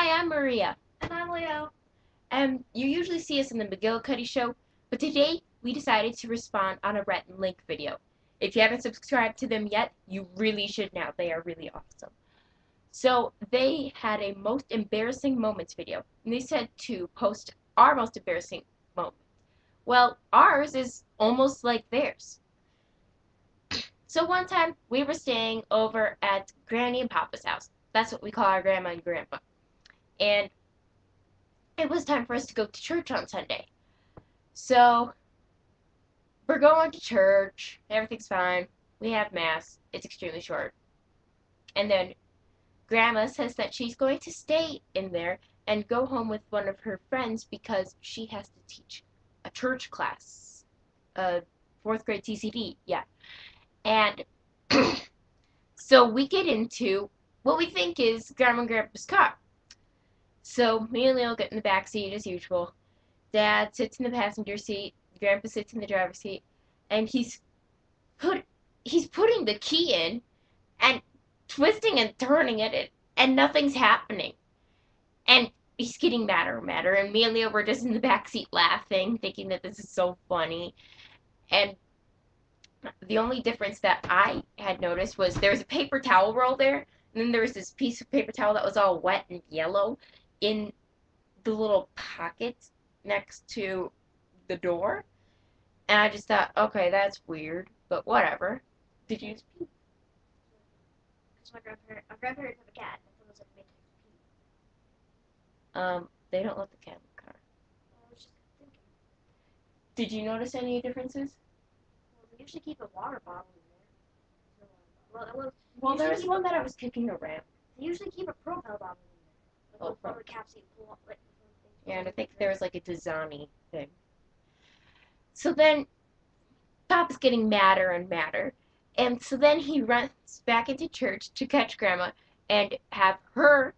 Hi, I'm Maria. And I'm Leo. You usually see us in the McGillicuddy show, but today we decided to respond on a Rhett and Link video. If you haven't subscribed to them yet, you really should now. They are really awesome. So they had a most embarrassing moments video, and they said to post our most embarrassing moment. Well, ours is almost like theirs. So one time we were staying over at Granny and Papa's house. That's what we call our grandma and grandpa. And it was time for us to go to church on Sunday. So we're going to church. Everything's fine. We have mass. It's extremely short. And then Grandma says that she's going to stay in there and go home with one of her friends because she has to teach a church class. Fourth grade TCD, yeah. And so we get into what we think is Grandma and Grandpa's car. So me and Leo get in the back seat as usual. Dad sits in the passenger seat. Grandpa sits in the driver's seat, and he's putting the key in and twisting and turning it, and nothing's happening. And he's getting madder and madder. And me and Leo were just in the back seat laughing, thinking that this is so funny. And the only difference that I had noticed was there was a paper towel roll there, and then there was this piece of paper towel that was all wet and yellow in the little pocket next to the door. And I just thought, okay, that's weird, but whatever. Did you? Because our grandparents have a cat. And someone said make it pee. They don't let the cat in the car. I was just thinking. Did you notice any differences? Well, they usually keep a water bottle in there. Well, there was one that I was kicking around. They usually keep a Propel bottle in there. Oh, Like the cap so you pull up, like, yeah, and I think there was like a Dasani thing. So then Papa's getting madder and madder. And so then he runs back into church to catch Grandma and have her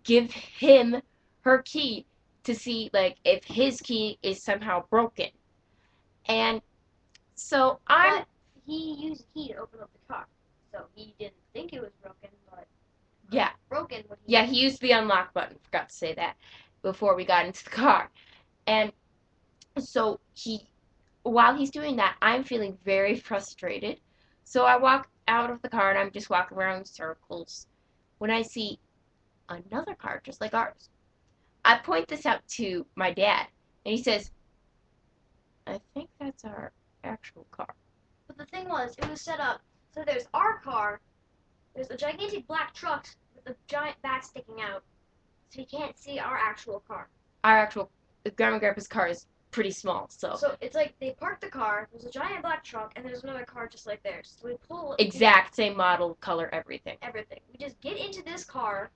give him her key to see like if his key is somehow broken. And so I'm But he used a key to open up the car. So he didn't think it was broken, but yeah. broken when he Yeah, he used the unlock button. Forgot to say that before we got into the car. And so while he's doing that, I'm feeling very frustrated. So I walk out of the car and I'm just walking around in circles when I see another car just like ours. I point this out to my dad and he says, I think that's our actual car. But the thing was, it was set up so there's our car, there's a gigantic black truck with a giant back sticking out, so you can't see our actual car. Our actual Grandma and Grandpa's car is pretty small, so So it's like they parked the car, there's a giant black truck, and there's another car just like theirs. So we pull exact same model, color, everything. everything. We just get into this car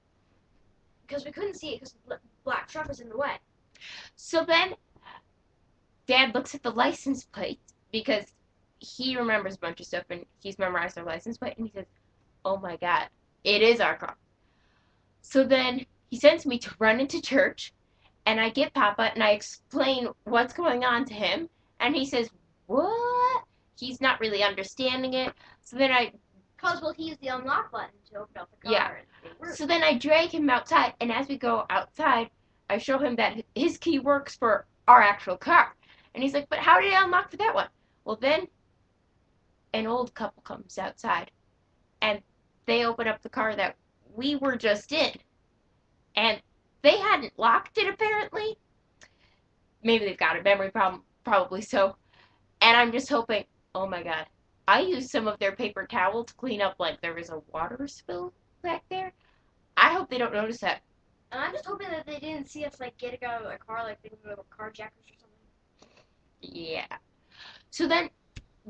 because we couldn't see it because the black truck was in the way. So then Dad looks at the license plate because he remembers a bunch of stuff and he's memorized our license plate and he says, oh my god, it is our car. So then he sends me to run into church and I get Papa and I explain what's going on to him and he says, what? He's not really understanding it. So then Well, he used the unlock button to open up the car. Yeah. And it worked. So then I drag him outside and as we go outside, I show him that his key works for our actual car. And he's like, but how did it unlock for that one? Well, then an old couple comes outside and they open up the car that we were just in. And they hadn't locked it apparently. Maybe they've got a memory problem, probably so. And I'm just hoping, oh my god, I used some of their paper towel to clean up like there was a water spill back there. I hope they don't notice that. And I'm just hoping that they didn't see us like getting out of the car like they were carjackers or something. Yeah. So then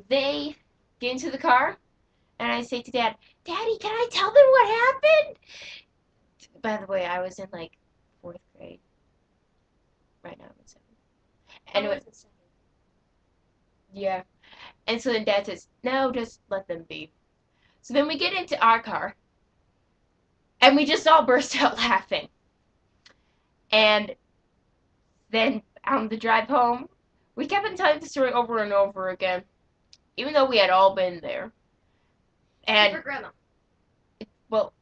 they get into the car, and I say to Dad, Daddy, can I tell them what happened? By the way, I was in like 4th grade. Right now I'm in 7th. Anyway, yeah. And so then Dad says, no, just let them be. So then we get into our car, and we just all burst out laughing. And then on the drive home, we kept on telling the story over and over again, even though we had all been there. And And for Grandma. well,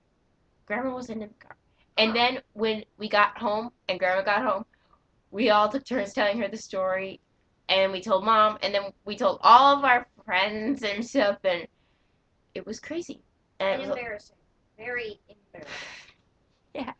Grandma wasn't in the car. And then when we got home and Grandma got home, we all took turns telling her the story, and we told Mom, and then we told all of our friends and stuff, and it was crazy. And And it was embarrassing. Very embarrassing. yeah.